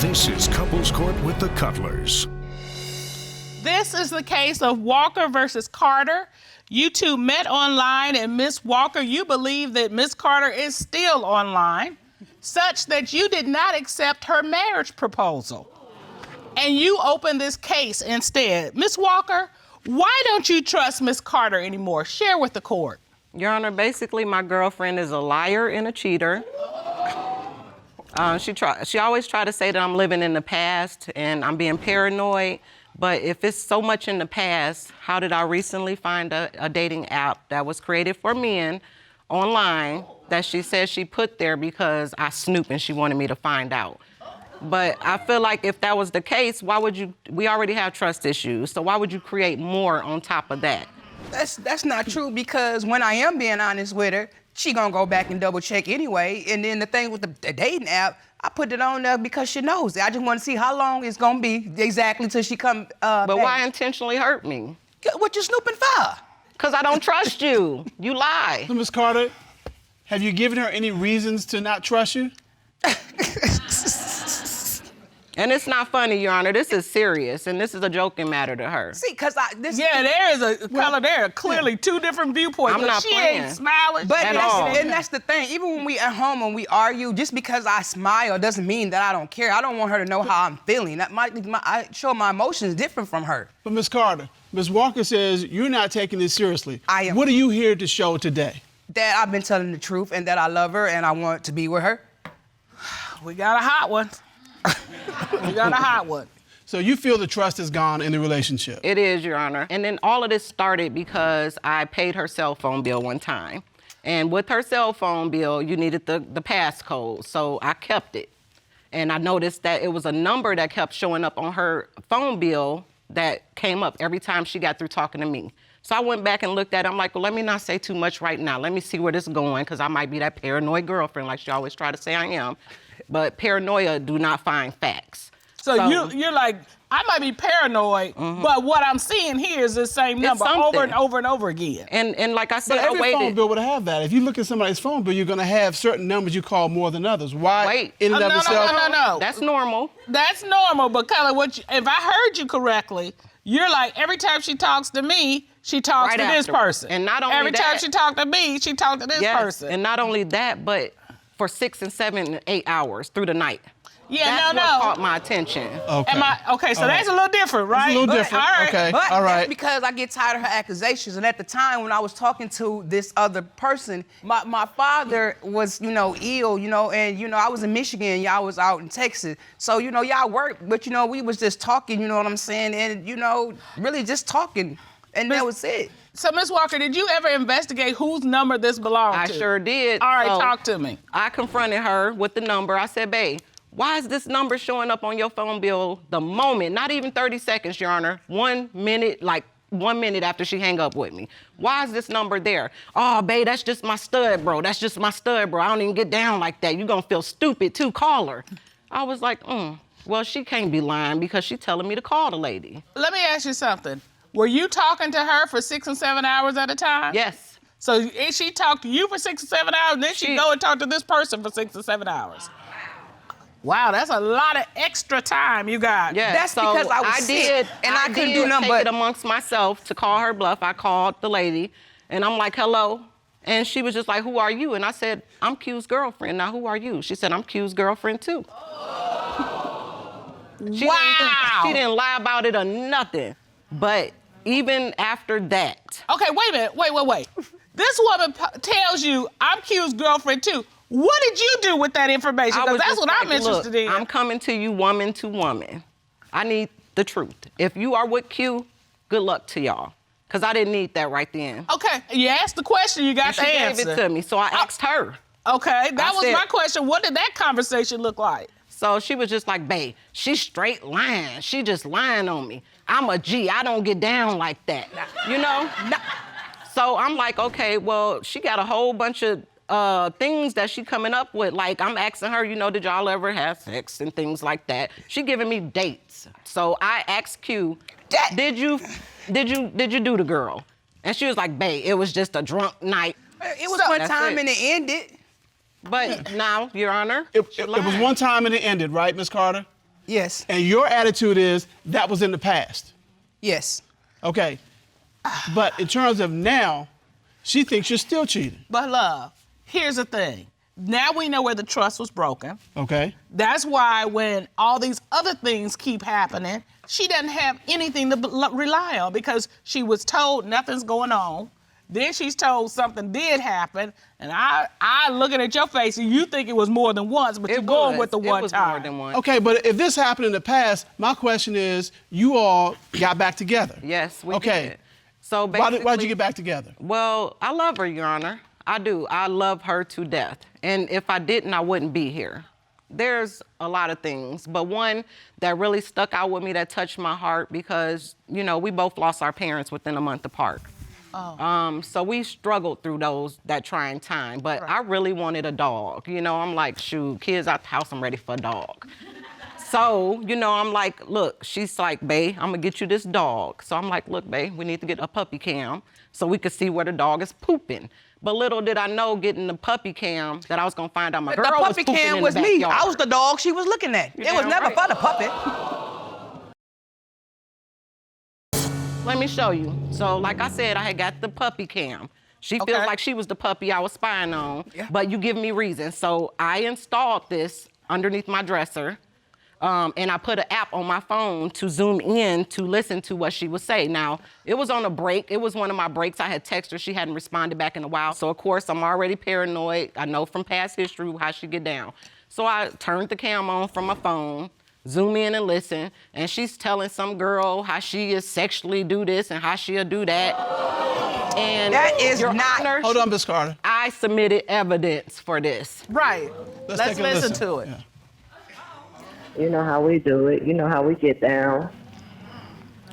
This is Couples Court with the Cutlers. This is the case of Walker versus Carter. You two met online, and Miss Walker, you believe that Miss Carter is still online, such that you did not accept her marriage proposal. And you opened this case instead. Miss Walker, why don't you trust Miss Carter anymore? Share with the court. Your Honor, basically my girlfriend is a liar and a cheater. She always try to say that I'm living in the past and I'm being paranoid. But if it's so much in the past, how did I recently find a dating app that was created for men online that she says she put there because I snoop and she wanted me to find out? But I feel like if that was the case, we already have trust issues, so why would you create more on top of that? That's not true, because when I am being honest with her, she gonna go back and double check anyway. And then the thing with the dating app, I put it on there because she knows it. I just want to see how long it's gonna be exactly till she come But back. why intentionally hurt me? What you snooping for? Because I don't trust you. You lie. So, Ms. Carter, have you given her any reasons to not trust you? And it's not funny, Your Honor. This is serious, and this is a joking matter to her. See, because Yeah, there is a color there. Clearly two different viewpoints. I'm not she playing. ain't smiling. But At all. that's the thing. Even when we at home and we argue, just because I smile doesn't mean that I don't care. I don't want her to know how I'm feeling. I show my emotions different from her. But Ms. Carter, Ms. Walker says you're not taking this seriously. I am. What are you here to show today? That I've been telling the truth and that I love her and I want to be with her. We got a hot one. We got a hot one. So you feel the trust is gone in the relationship? It is, Your Honor. And then all of this started because I paid her cell phone bill one time. And with her cell phone bill, you needed the passcode, so I kept it. And I noticed that it was a number that kept showing up on her phone bill that came up every time she got through talking to me. So I went back and looked at it. I'm like, well, let me not say too much right now. Let me see where this is going, because I might be that paranoid girlfriend like she always try to say I am. But paranoia do not find facts. So you're like, I might be paranoid, but what I'm seeing here is the same number over and over and over again. And like I said, But every I waited. phone bill would have that. If you look at somebody's phone bill, you're going to have certain numbers you call more than others. Why? Wait. In and of itself? No. That's normal. That's normal, but Kelly, if I heard you correctly, you're like, every time she talks to me, she talks Right to this after. person. And not only every time that- she talks to me, she talks to this Yes, person. and not only that, but for 6 and 7 and 8 hours through the night. Yeah, That's no. what caught my attention. Okay. So that's a little different, right? It's a little But- different. all right. Okay. But All right. that's because I get tired of her accusations. And at the time when I was talking to this other person, my father was, ill, and, I was in Michigan, y'all was out in Texas. So, y'all worked, but, we was just talking, you know what I'm saying? And, really just talking. And that was it. So, Ms. Walker, did you ever investigate whose number this belonged I to? sure did. All right, So talk to me. I confronted her with the number. I said, babe, why is this number showing up on your phone bill the moment, not even 30 seconds, Your Honor, 1 minute, like 1 minute after she hang up with me? Why is this number there? Oh, babe, that's just my stud, bro. That's just my stud, bro. I don't even get down like that. You're gonna feel stupid too, call her. I was like, well, she can't be lying because she's telling me to call the lady. Let me ask you something. Were you talking to her for 6 and 7 hours at a time? Yes. So she talked to you for 6 or 7 hours, and then she go and talk to this person for 6 or 7 hours. Wow, that's a lot of extra time you got. Yeah, That's so because I was sick, and I couldn't do nothing take but- it amongst myself to call her bluff. I called the lady, and I'm like, hello. And she was just like, who are you? And I said, I'm Q's girlfriend. Now, who are you? She said, I'm Q's girlfriend, too. She didn't lie about it or nothing. But even after that. Okay, wait a minute. Wait. This woman tells you, I'm Q's girlfriend, too. What did you do with that information? Because that's what I'm interested in. I'm coming to you woman to woman. I need the truth. If you are with Q, good luck to y'all. Because I didn't need that right then. Okay, you asked the question, you got And the she answer. gave it to me, so I asked her. Okay, that was said- my question. What did that conversation look like? So she was just like, babe, she's straight lying. She just lying on me. I'm a G. I don't get down like that. You know? So I'm like, okay, well, she got a whole bunch of things that she coming up with. Like, I'm asking her, did y'all ever have sex and things like that. She giving me dates. So I asked Q, did you do the girl? And she was like, babe, it was just a drunk night. It was one time and it ended. But now, Your Honor, It was one time and it ended, right, Miss Carter? Yes. And your attitude is that was in the past. Yes. Okay. But in terms of now, she thinks you're still cheating. But love, here's the thing. Now we know where the trust was broken. Okay. That's why when all these other things keep happening, she doesn't have anything to rely on because she was told nothing's going on. Then she's told something did happen, and I looking at your face and you think it was more than once, but you're going with the one It was time. more than one. Okay, but if this happened in the past, my question is, you all got back together. Yes, we Okay. did. So Why basically, did you get back together? Well, I love her, Your Honor. I do. I love her to death. And if I didn't, I wouldn't be here. There's a lot of things, but one that really stuck out with me that touched my heart because, you know, we both lost our parents within a month apart. Oh. So we struggled through that trying time, but I really wanted a dog. You know, I'm like, shoot, kids out the house, I'm ready for a dog. So, you know, I'm like, look, she's like, babe, I'm gonna get you this dog. So I'm like, look, babe, we need to get a puppy cam so we could see where the dog is pooping. But little did I know, getting the puppy cam, that I was gonna find out my girl The was puppy pooping cam in was the me. backyard. I was the dog she was looking at. You're It was damn never right. for the puppy. Let me show you. So, like I said, I had got the puppy cam. She feels Okay. like she was the puppy I was spying on, Yeah. but you give me reason. So I installed this underneath my dresser, and I put an app on my phone to zoom in to listen to what she would say. Now, it was on a break. It was one of my breaks. I had texted her. She hadn't responded back in a while. So, of course, I'm already paranoid. I know from past history how she get down. So I turned the cam on from my phone, zoom in and listen, and she's telling some girl how she is sexually do this and how she'll do that. And That is Your not- Honor, Hold on, Miss Carter. I submitted evidence for this. Right. Let's take a listen to it. Yeah. You know how we do it. You know how we get down.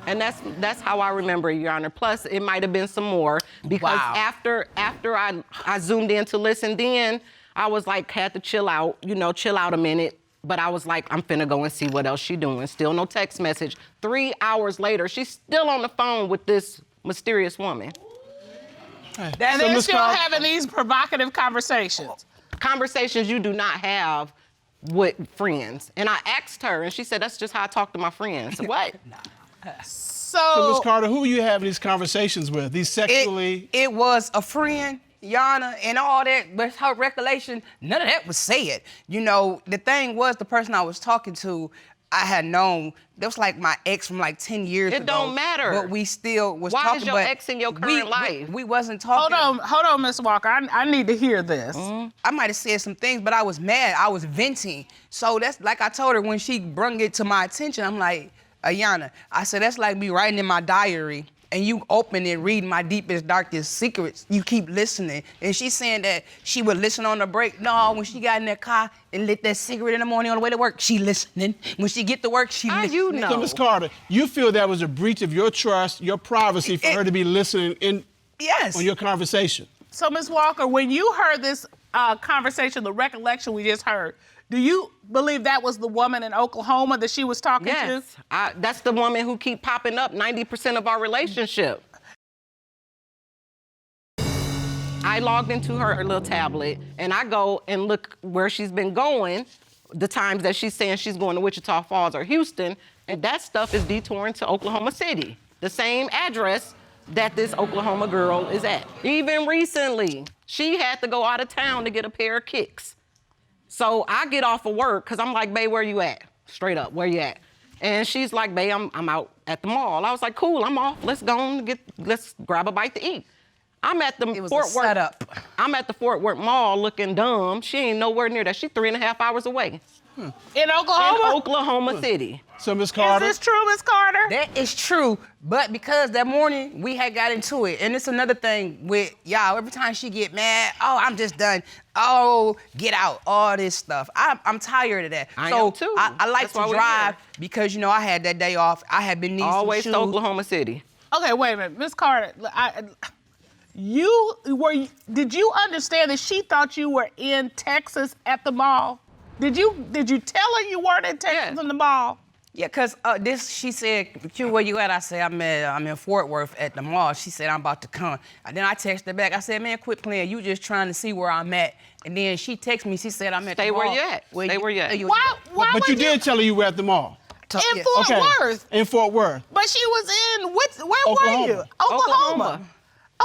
And that's how I remember it, Your Honor. Plus, it might have been some more because Wow. after I zoomed in to listen, then I was like, had to chill out a minute. But I was like, I'm finna go and see what else she doing. Still no text message. 3 hours later, she's still on the phone with this mysterious woman. And So, they're Ms. still Carter- having these provocative conversations. Conversations you do not have with friends. And I asked her, and she said, that's just how I talk to my friends. What? So, Ms. Carter, who are you having these conversations with? These sexually? It was a friend, Yana, and all that, but her recollection, none of that was said. You know, the thing was, the person I was talking to, I had known, that was like my ex from like 10 years ago. It don't matter. But we still was Why talking. is your but ex in your current life? We wasn't talking. Hold on, Miss Walker. I need to hear this. I might have said some things, but I was mad. I was venting. So that's like I told her when she brung it to my attention, I'm like, Ayana, I said, that's like me writing in my diary and you open and read my deepest, darkest secrets. You keep listening. And she's saying that she would listen on the break. No, when she got in that car and lit that cigarette in the morning on the way to work, she listening. When she get to work, she How listening. you know? So, Ms. Carter, you feel that was a breach of your trust, your privacy for her to be listening in Yes. on your conversation? So, Ms. Walker, when you heard this conversation, the recollection we just heard, do you believe that was the woman in Oklahoma that she was talking to? Yes, that's the woman who keep popping up 90% of our relationship. I logged into her little tablet and I go and look where she's been going, the times that she's saying she's going to Wichita Falls or Houston, and that stuff is detouring to Oklahoma City, the same address that this Oklahoma girl is at. Even recently, she had to go out of town to get a pair of kicks. So I get off of work, because I'm like, babe, where you at? Straight up, where you at? And she's like, babe, I'm out at the mall. I was like, cool, I'm off. Let's go and let's grab a bite to eat. I'm at the It was Fort a Worth. setup. I'm at the Fort Worth Mall looking dumb. She ain't nowhere near that. She's 3.5 hours away. In Oklahoma? In Oklahoma City. So, Ms. Is Carter, this true, Miss Carter? That is true, but because that morning we had got into it, and it's another thing with y'all. Every time she get mad, oh, I'm just done. Oh, get out, all this stuff. I'm tired of that. I so am too. I like That's why to we're drive here. because you know I had that day off. I had been needing Always some to shoes. Oklahoma City. Okay, wait a minute, Miss Carter. Did you understand that she thought you were in Texas at the mall? Did you tell her you weren't in Texas Yeah. in the mall? Yeah, cause she said, Q, where you at? I said, I'm in Fort Worth at the mall. She said, I'm about to come. And then I texted her back. I said, man, quit playing. You just trying to see where I'm at. And then she texted me. She said, I'm at the mall. Stay where you at. Stay where you at. Why But you did tell her you were at the mall. in Fort Worth? In Fort Worth. But she was in, where Oklahoma. were you? Oklahoma.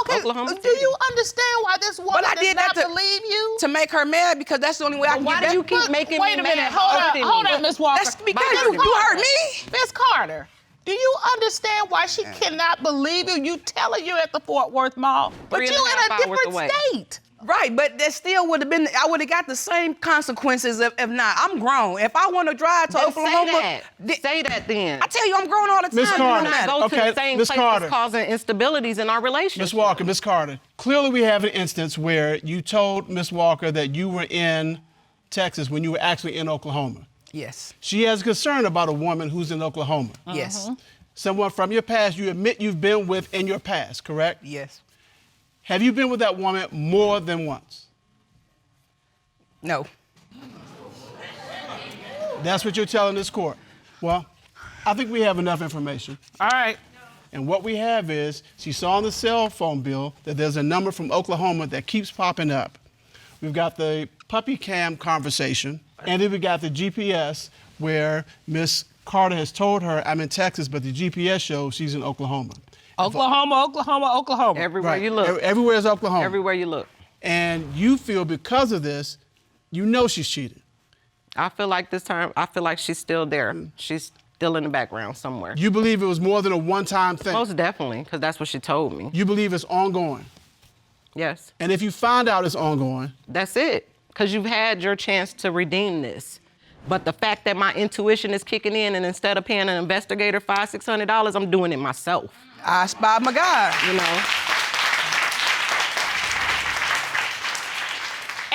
Okay, Oklahoma do City. you understand why this woman does not believe you? To make her mad, because that's the only way I can Why get do you back. keep making Wait me a minute, mad? hold on, Miss Walker. That's because Miss you hurt me. Miss Carter, do you understand why she cannot believe you? You tell her you're at the Fort Worth Mall, but 3.5 you in a hours different away. state. Right, but that still would have been, I would have got the same consequences if not. I'm grown. If I want to drive to Then Oklahoma. say that then. I tell you, I'm grown all the time. Miss Carter. Do not go to the same Miss place Carter. that's causing instabilities in our relationship. Miss Walker, Miss Carter, clearly we have an instance where you told Miss Walker that you were in Texas when you were actually in Oklahoma. Yes, She has concern about a woman who's in Oklahoma. yes, Someone from your past you admit you've been with in your past, correct? yes. Have you been with that woman more than once? No. That's what you're telling this court. Well, I think we have enough information. All right. And what we have is, she saw on the cell phone bill that there's a number from Oklahoma that keeps popping up. We've got the puppy cam conversation, and then we got the GPS where Miss Carter has told her, I'm in Texas, but the GPS shows she's in Oklahoma. Oklahoma. Everywhere Right. you look. Everywhere is Oklahoma. Everywhere you look. And you feel because of this, you know she's cheated. I feel like this time, I feel like she's still there. She's still in the background somewhere. You believe it was more than a one-time thing. Most definitely, because that's what she told me. You believe it's ongoing. Yes. And if you find out it's ongoing, That's it. Because you've had your chance to redeem this. But the fact that my intuition is kicking in, and instead of paying an investigator $500, $600, I'm doing it myself. I spied my God. You know?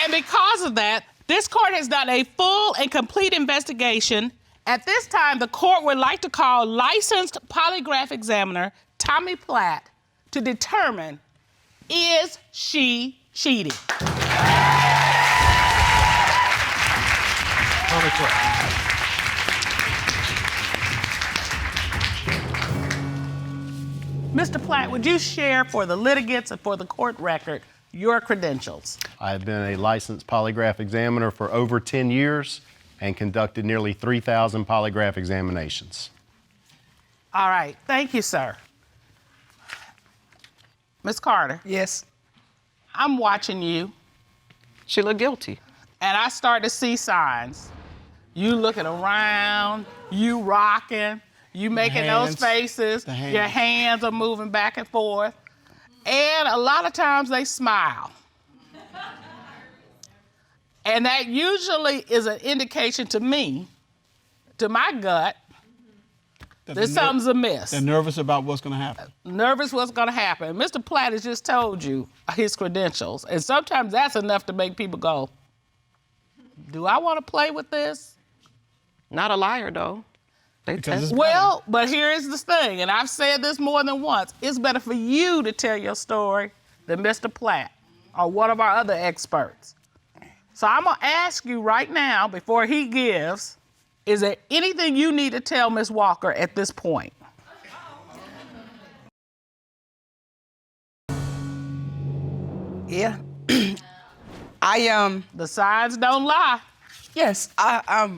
And because of that, this court has done a full and complete investigation. At this time, the court would like to call licensed polygraph examiner Tommy Platt to determine, is she cheating? Mr. Platt, would you share for the litigants and for the court record your credentials? I have been a licensed polygraph examiner for over 10 years and conducted nearly 3,000 polygraph examinations. All right, thank you, sir. Ms. Carter, Yes. I'm watching you, She looked guilty. and I start to see signs. You looking around, you rocking, you making those hands, faces, the hands. your hands are moving back and forth, and a lot of times they smile. And that usually is an indication to me, to my gut, that something's amiss. they're nervous about what's going to happen. Nervous what's gonna happen. Mr. Platt has just told you his credentials, and sometimes that's enough to make people go, do I wanna play with this? Not a liar, though. They Because test. it's- Well, but here's the thing, and I've said this more than once, it's better for you to tell your story than Mr. Platt or one of our other experts. So I'm gonna ask you right now, before he gives, is there anything you need to tell Ms. Walker at this point? Yeah. The signs don't lie. Yes, I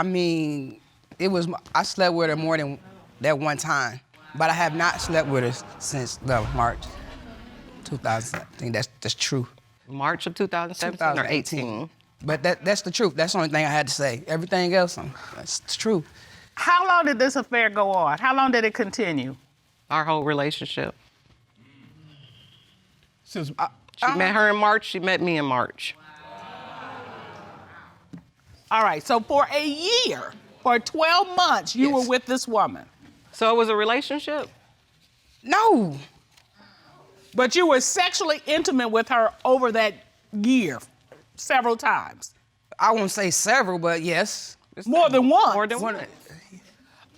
mean, I slept with her more than that one time, but I have not slept with her since March 2000. I think that's true. March of 2017 or 18. But that's the truth. That's the only thing I had to say. Everything else, that's true. How long did this affair go on? How long did it continue? Our whole relationship. Since, She met her in March, she met me in March. All right, so for a year, for 12 months, you Yes. were with this woman. So it was a relationship? No. But you were sexually intimate with her over that year, several times. I won't say several, but yes. More than once. More than one.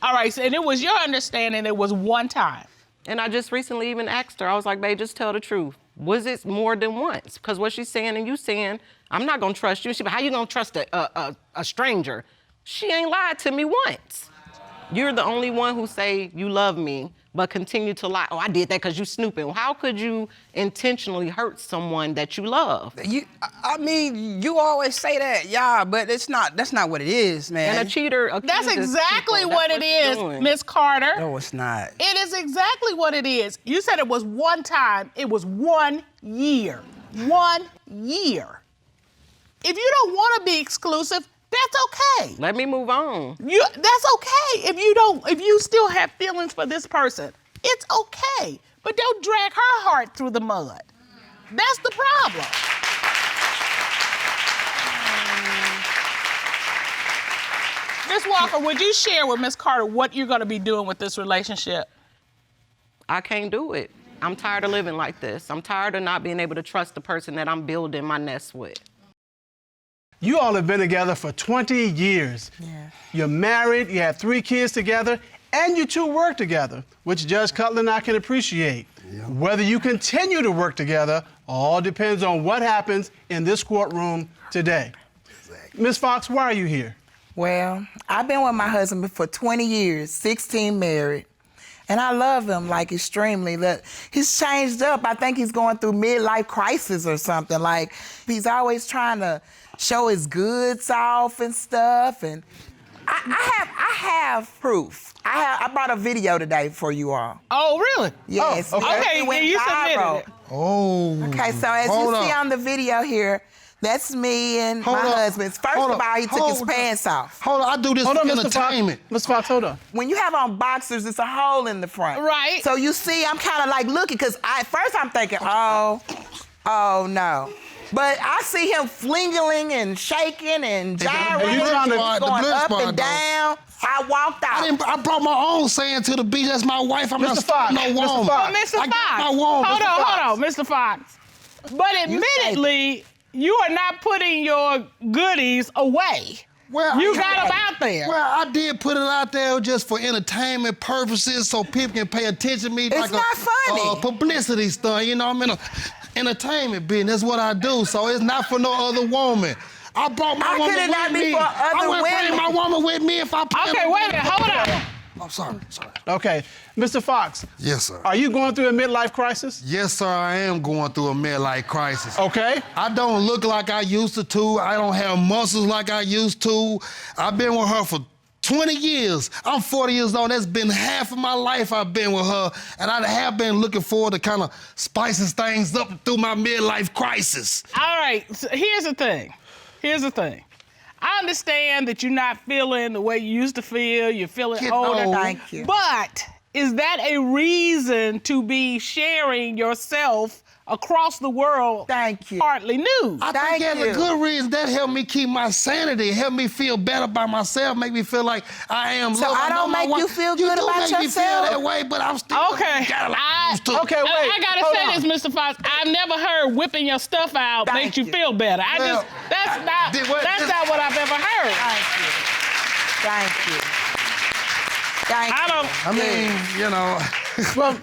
All right, so, and it was your understanding it was one time. And I just recently even asked her, I was like, babe, just tell the truth. Was it more than once? Because what she's saying and you saying, I'm not gonna trust you. She, but how you gonna trust a stranger? She ain't lied to me once. You're the only one who say you love me, but continue to lie. Oh, I did that because you snooping. How could you intentionally hurt someone that you love? I mean, you always say that, yeah, but that's not what it is, man. And a cheater That's accuses exactly people. what That's it you're is, doing. Miss Carter. No, it's not. It is exactly what it is. You said it was one time. It was 1 year. 1 year. If you don't want to be exclusive, that's okay. Let me move on. That's okay. If you still have feelings for this person, it's okay. But don't drag her heart through the mud. That's the problem. Miss Walker, would you share with Miss Carter what you're going to be doing with this relationship? I can't do it. I'm tired of living like this. I'm tired of not being able to trust the person that I'm building my nest with. You all have been together for 20 years. Yeah. You're married, you have 3 kids together, and you 2 work together, which Judge Cutler and I can appreciate. Yeah. Whether you continue to work together all depends on what happens in this courtroom today. Ms. Foxx, why are you here? Well, I've been with my husband for 20 years, 16 married. And I love him, like, extremely. He's changed up. I think he's going through midlife crisis or something. Like, he's always trying to show his goods off and stuff. And I have proof. I brought a video today for you all. Oh, really? Yes. Oh, okay. Okay, It went you submitted viral. it. Oh. Okay, so as you see on the video here, that's me and my husband. First of all, he took his pants off. Hold on, I do this Hold for on, Mr. entertainment. Fox. Ms. Fox, hold on. When you have on boxers, it's a hole in the front. Right. So you see, I'm kind of like looking, because at first I'm thinking, oh no. But I see him flinging and shaking and gyrating, you trying to- going the blood up spot, and down. I walked out. I brought my own sand to the beach. That's my wife. I'm not Mr. Fox, no Mr. woman. Fox. Well, Mr. I got Fox, my woman. hold Mr. on, Mr. Fox. But admittedly, you are not putting your goodies away. Well, You got them out there. Well, I did put it out there just for entertainment purposes, so people can pay attention to me. It's like not funny. a publicity stunt. You know, I'm in a entertainment business. That's what I do. So it's not for no other woman. I brought my How woman could it with not be me. for other I wouldn't bring women? my woman with me if I. Okay, wait a minute, hold on. I'm sorry. Okay. Mr. Fox. Yes, sir. Are you going through a midlife crisis? Yes, sir, I am going through a midlife crisis. Okay. I don't look like I used to. I don't have muscles like I used to. I've been with her for 20 years. I'm 40 years old. That's been half of my life I've been with her. And I have been looking forward to kind of spicing things up through my midlife crisis. All right, so here's the thing. I understand that you're not feeling the way you used to feel. You're feeling Get older. old. Thank you. But is that a reason to be sharing yourself across the world? Thank you. Hardly news. I Thank think that's you. a good reason. That helped me keep my sanity, help me feel better about myself, make me feel like I am So loved. I don't know my make wife- you feel good do about make me feel yourself? that way, but I'm still Okay. gotta like I- used to. Okay, wait. I gotta hold say on. this, Mr. Fox. I've never heard whipping your stuff out Thank makes you you. feel better. Well, That's this- not what I've ever heard. Thank you. Thank you. I don't. I mean, you know. Well,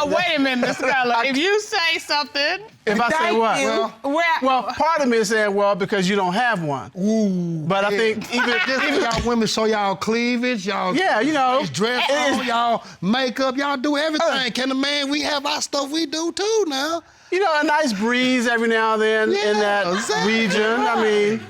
Wait a minute, Mr. Cutler. If you say something, if I say Thank what? you. Well, part of me is saying, well, because you don't have one. Ooh. But I think even y'all women show y'all cleavage, y'all Yeah, you know. dress on, y'all makeup, y'all do everything. Can the man, we have our stuff we do too now. you know, a nice breeze every now and then in that exactly. region. I mean,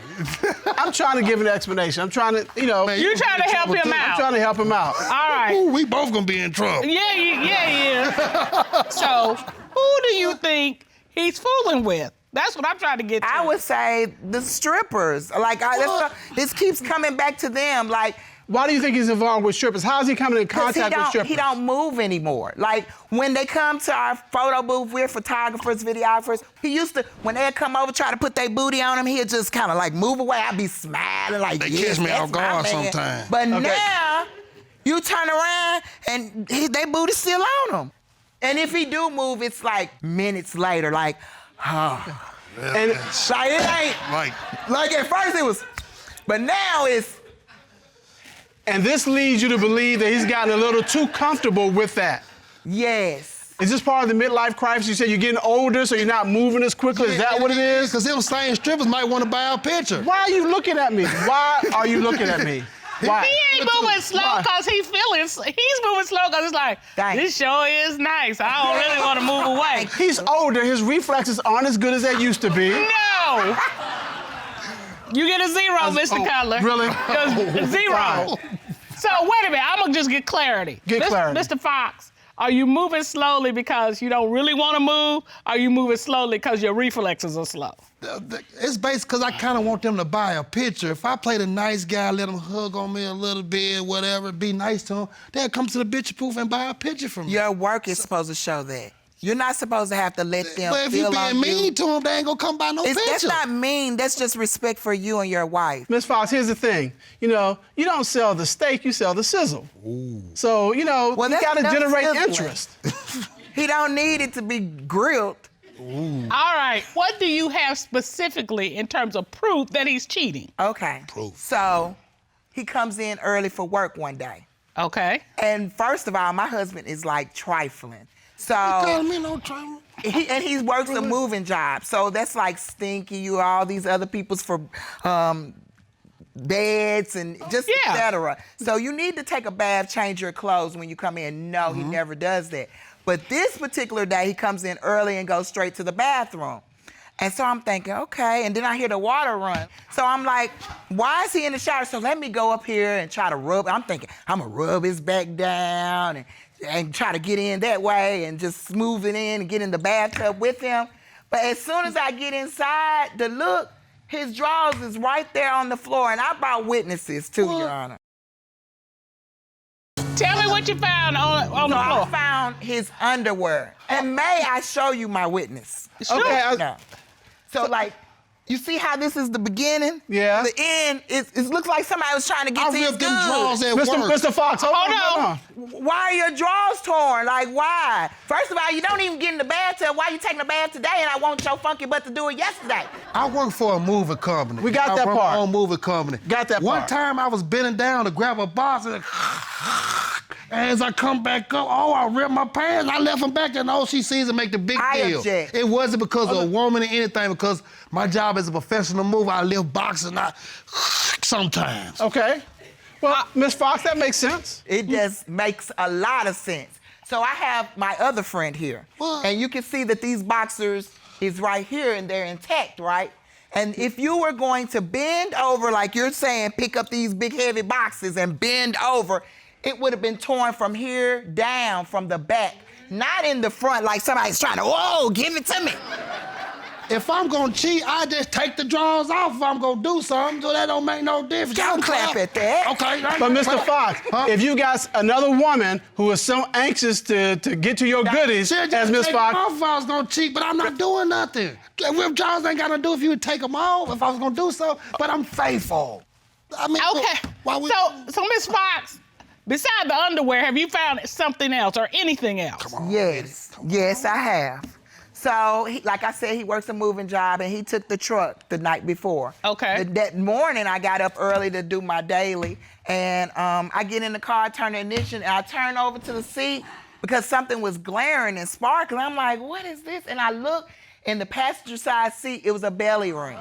I'm trying to give an explanation. I'm trying to, you know. Man, you're you trying to in help trouble, him too. I'm out. trying to help him out. All right. Ooh, we both gonna be in trouble. Yeah. So, who do you think he's fooling with? That's what I'm trying to get to. I would say the strippers. Like, this keeps coming back to them. Like, Why do you think he's involved with strippers? How is he coming in 'cause contact with strippers? he don't move anymore. Like, when they come to our photo booth, we're photographers, videographers. He used to, when they'd come over, try to put their booty on him, he'd just kind of like move away. I'd be smiling like, They yes, catch me that's off my guard man. sometimes. But Okay. now, you turn around and they booty still on him. And if he do move, it's like minutes later, like, And like it ain't, like at first it was, but now it's, this leads you to believe that he's gotten a little too comfortable with that. yes. Is this part of the midlife crisis? You said you're getting older, so you're not moving as quickly. Is that what it is? Because them same strippers might want to buy a picture. Why are you looking at me? Why are you looking at me? Why? He ain't moving slow because he's moving slow because it's like, this show is nice. I don't really want to move away. He's older. His reflexes aren't as good as they used to be. No. You get a 0, Mr. Cutler. Really? Zero. So wait a minute. I'm going to just get clarity. Clarity. Mr. Foxx, are you moving slowly because you don't really want to move? Or are you moving slowly because your reflexes are slow? It's based because I kind of want them to buy a picture. If I play the nice guy, let them hug on me a little bit, whatever, be nice to them, they'll come to the picture booth and buy a picture from me. Your work is supposed to show that. You're not supposed to have to let them But if feel you on being mean to them, they ain't gonna come buy no picture. That's not mean. That's just respect for you and your wife. Miss Foxx, here's the thing. You know, you don't sell the steak, you sell the sizzle. Ooh. So, you know, you gotta generate interest. He don't need it to be grilled. Ooh. All right, what do you have specifically in terms of proof that he's cheating? Okay. Proof. So, he comes in early for work one day. Okay. And first of all, my husband is like trifling. So, you calling me no trifling? He works a moving job. So that's like stinky, you all these other people's for beds and just et cetera. So you need to take a bath, change your clothes when you come in. No, he never does that. But this particular day, he comes in early and goes straight to the bathroom. And so I'm thinking, okay, and then I hear the water run. So I'm like, why is he in the shower? So let me go up here and try to rub. I'm thinking, I'm gonna rub his back down and try to get in that way and just smooth it in and get in the bathtub with him. But as soon as I get inside to look, his drawers is right there on the floor, and I brought witnesses too, Your Honor. Tell me what you found on the floor. I found his underwear. And may I show you my witness? Sure. Okay. No. So like, you see how this is the beginning? Yeah. The end, it looks like somebody was trying to get to his ripped them drawers at work. Mr. Foxx, hold on. Why are your drawers torn? Like, why? First of all, you don't even get in the bathtub. Why you taking a bath today and I want your funky butt to do it yesterday? I work for a movie company. We got that I run part. my own movie company. Got that One part. time I was bending down to grab a box and as I come back up, I ripped my pants. I left them back there and all she sees and make the big deal. Object. It wasn't because of a woman or anything, because my job as a professional mover, I live boxing sometimes. Okay. Well, Miss Foxx, that makes sense. It just makes a lot of sense. So I have my other friend here. What? And you can see that these boxers is right here and they're intact, right? And if you were going to bend over, like you're saying, pick up these big heavy boxes and bend over, it would have been torn from here down from the back, not in the front like somebody's trying to, whoa, give it to me. If I'm gonna cheat, I just take the drawers off if I'm gonna do something, so that don't make no difference. Don't clap at that. Okay. But Mr. Foxx, if you got another woman who is so anxious to get to your goodies, as Miss Foxx. If I was gonna cheat, but I'm not doing nothing. Rip drawers ain't gotta do if you would take them off, if I was gonna do something, but I'm faithful. I mean, Okay. why we... So Miss Foxx, besides the underwear, have you found something else or anything else? Come on, Yes, I have. So, like I said, he works a moving job, and he took the truck the night before. Okay. That morning, I got up early to do my daily, and I get in the car, turn the ignition, and I turn over to the seat because something was glaring and sparkling. I'm like, what is this? And I look in the passenger side seat, it was a belly ring.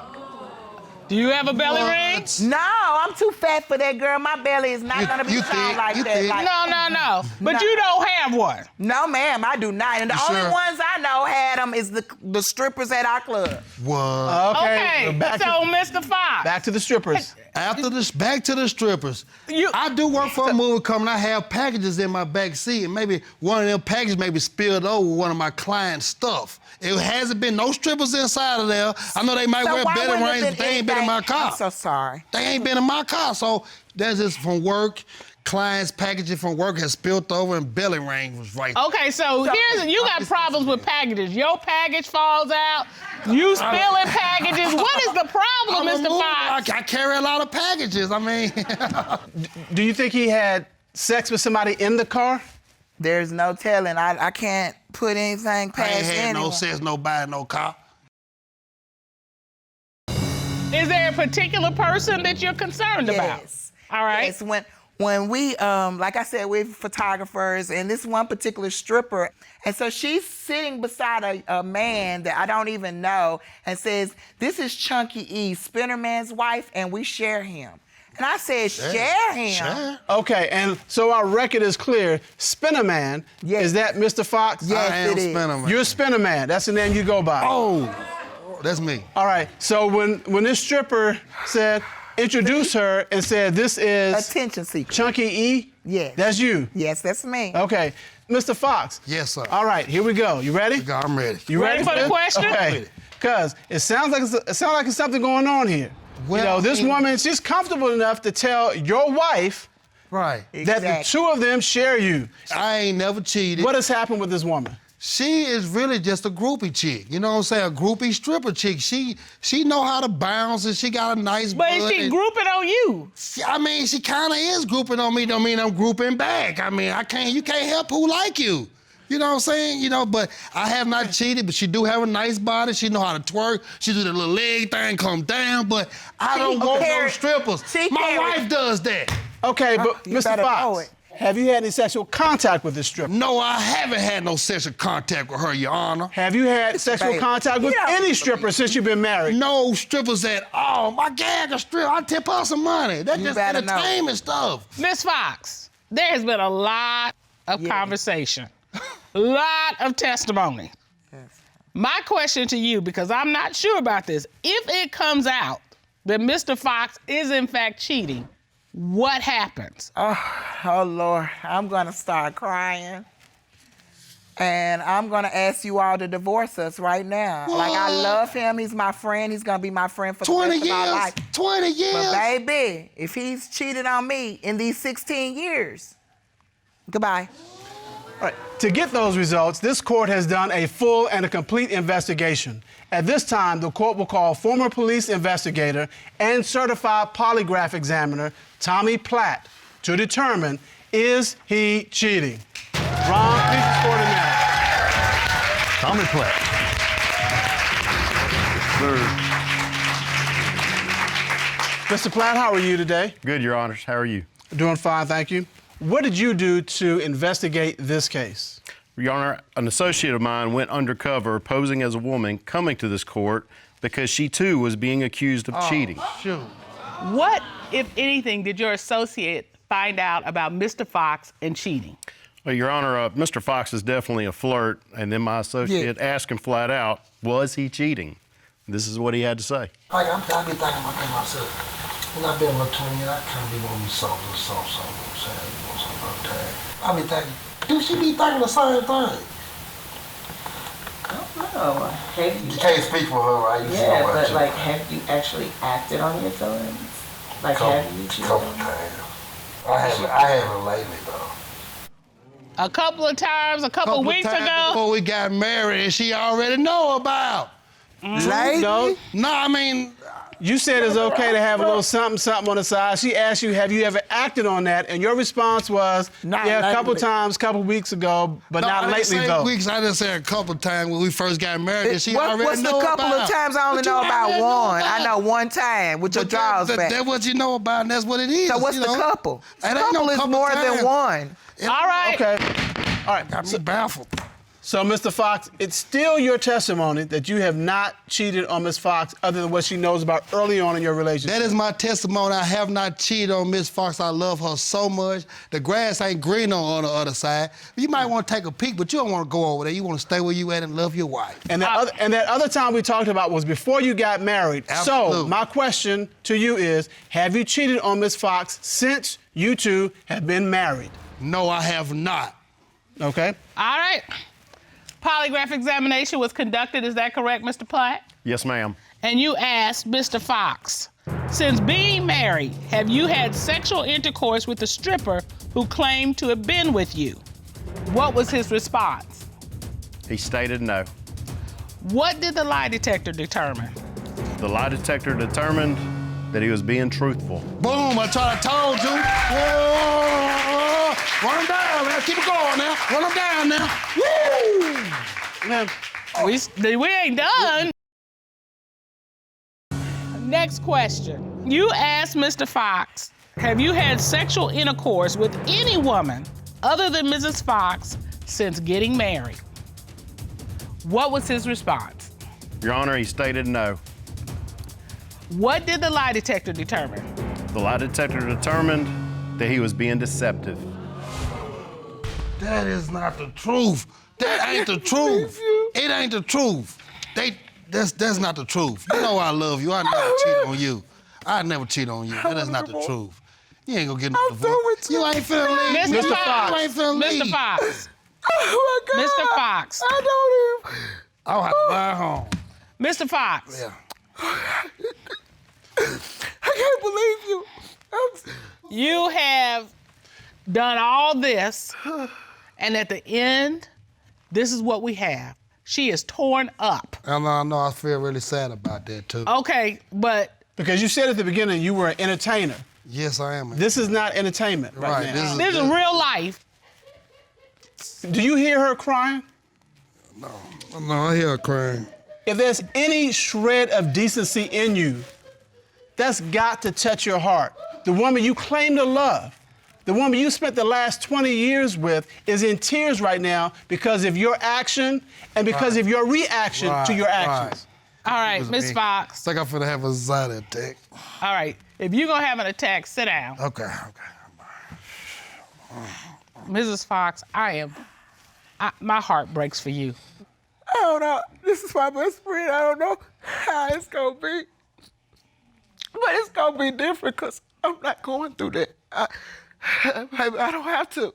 Do you have a belly ring? No, I'm too fat for that, girl. My belly is not gonna be strong like that. Like, No. But you don't have one. no, ma'am, I do not. And the only ones I know had them is the strippers at our club. What? Okay, so Mr. Foxx. Back to the strippers. After this, back to the strippers. I do work for a movie company. I have packages in my back seat, and maybe one of them packages maybe spilled over one of my clients' stuff. It hasn't been no strippers inside of there. I know they might wear belly rings, but they ain't been in my car. I'm so sorry. They ain't been in my car, so that's just from work. Clients' packaging from work has spilled over and belly ring was right there. Okay, so you got problems with packages. Your package falls out, you spilling packages. What is the problem, Mr. Foxx? I carry a lot of packages. I mean, Do you think he had sex with somebody in the car? There's no telling. I can't put anything I past ain't had anyone. no sex, no buying no car. Is there a particular person that you're concerned about? Yes. All right. Yes, when we, like I said, we're photographers, and this one particular stripper, and so she's sitting beside a man that I don't even know, and says, "This is Chunky E, Spinner Man's wife, and we share him." And I said, "Share him?" Sure. Okay, and so our record is clear. Spinner Man, is that Mr. Foxx? Yes, I am it is. Spinner Man. You're Spinner Man. That's the name you go by. Oh, that's me. All right. So when this stripper said, introduced her and said, "This is Attention seeker. Chunky E." Yes. That's you. Yes, that's me. Okay, Mr. Foxx. Yes, sir. All right, here we go. You ready? I'm ready. You Ready for the this? question? Okay. Because it sounds like it's something going on here. Well, This woman, she's comfortable enough to tell your wife Right. that the two of them share you. I ain't never cheated. What has happened with this woman? She is really just a groupie chick. You know what I'm saying? A groupie stripper chick. She know how to bounce and she got a nice But butt. is she and- grouping on you? I mean, she kind of is grouping on me. Don't mean I'm grouping back. I mean, you can't help who like you. You know what I'm saying? You know, but I have not cheated, but she do have a nice body. She know how to twerk. She do the little leg thing, come down, but I don't want no strippers. My wife does that. Okay, but You Mr. better know Foxx, it. have you had any sexual contact with this stripper? No, I haven't had no sexual contact with her, Your Honor. Have you had sexual babe. contact with any stripper since you've been married? No strippers at all. My gag a strip. I tip her some money. That's You just better know. entertainment stuff. Miss Foxx, there has been a lot of conversation, a lot of testimony. My question to you, because I'm not sure about this, if it comes out that Mr. Foxx is in fact cheating, what happens? Oh, Lord, I'm gonna start crying. And I'm gonna ask you all to divorce us right now. Like, I love him, he's my friend, he's gonna be my friend for the 20 rest of our years. life. 20 years. But baby, if he's cheated on me in these 16 years, goodbye. All right. To get those results, this court has done a full and a complete investigation. At this time, the court will call former police investigator and certified polygraph examiner Tommy Platt to determine, is he cheating? Ron, please escort him in. Tommy Platt. Mr. Platt, how are you today? Good, Your Honors. How are you? Doing fine, thank you. What did you do to investigate this case? Your Honor, an associate of mine went undercover posing as a woman coming to this court because she too was being accused of cheating. Shoot. What, if anything, did your associate find out about Mr. Foxx and cheating? Well, Your Honor, Mr. Foxx is definitely a flirt, and then my associate asked him flat out, was he cheating? This is what he had to say. Like, I be thinking about that myself. When I been a little 20 years, I kind of be wanting me soft, you know what I'm saying? You know, something like that. I be thinking, do she be thinking the same thing? I don't know. Have you? You can't speak for her, right? You Yeah, know what but you- like, have you actually acted on your feelings? Like, have you cheated couple on her? times. I haven't lately, though. A couple of times, a couple weeks times ago? before we got married, and she already know about. Lady? No, No, I mean, you said it's okay to have a little something on the side. She asked you, have you ever acted on that? And your response was, Not yeah, a couple lately. times, couple weeks ago, but no, not I didn't lately say though. weeks. I just said a couple times when we first got married, and she already What's know the couple about. of times? I only But you know about already know one. I about. know one time with your But drawers back. that's what you know about, and that's what it is. So what's you the know? couple? It ain't no Couple is couple more times. than one. All right. Okay. All right. Got me baffled. So, Mr. Foxx, it's still your testimony that you have not cheated on Miss Foxx other than what she knows about early on in your relationship. That is my testimony. I have not cheated on Miss Foxx. I love her so much. The grass ain't green on the other side. You might want to take a peek, but you don't want to go over there. You want to stay where you at and love your wife. And that other time we talked about was before you got married. So, Absolutely. my question to you is, have you cheated on Miss Foxx since you two have been married? No, I have not. Okay. All right. Polygraph examination was conducted, is that correct, Mr. Platt? Yes, ma'am. And you asked Mr. Foxx, since being married, have you had sexual intercourse with a stripper who claimed to have been with you? What was his response? He stated no. What did the lie detector determine? The lie detector determined that he was being truthful. Boom, I told you. Whoa, run him down, man. Keep it going now. Run him down now. Woo! Man, We ain't done. Next question. You asked Mr. Foxx Have you had sexual intercourse with any woman other than Mrs. Foxx since getting married? What was his response? Your Honor, he stated no. What did the lie detector determine? The lie detector determined that he was being deceptive. That is not the truth. That ain't the truth. It ain't the truth. That's not the truth. You know I love you. I never cheat on you. I never cheat on you. That is not the truth. You ain't gonna get no divorce. You ain't finna leave. Mr. Foxx. You ain't finna leave. Mr. Foxx. Oh my God. Mr. Foxx. I don't even. I'll have to buy a home. Mr. Foxx. Yeah. I can't believe you. You have done all this, and at the end, this is what we have. She is torn up. And I know I feel really sad about that too. Okay, but Because you said at the beginning you were an entertainer. Yes, I am. This is not entertainment right now. this is real life. Do you hear her crying? No, I hear her crying. If there's any shred of decency in you, that's got to touch your heart. The woman you claim to love, the woman you spent the last 20 years with is in tears right now because of your action and because of your reaction to your actions. All right, Miss Foxx. I think I'm finna have a anxiety attack. All right, if you're gonna have an attack, sit down. Okay. Mrs. Foxx, my heart breaks for you. I don't know. This is my best friend. I don't know how it's gonna be. But it's gonna be different because I'm not going through that. I don't have to.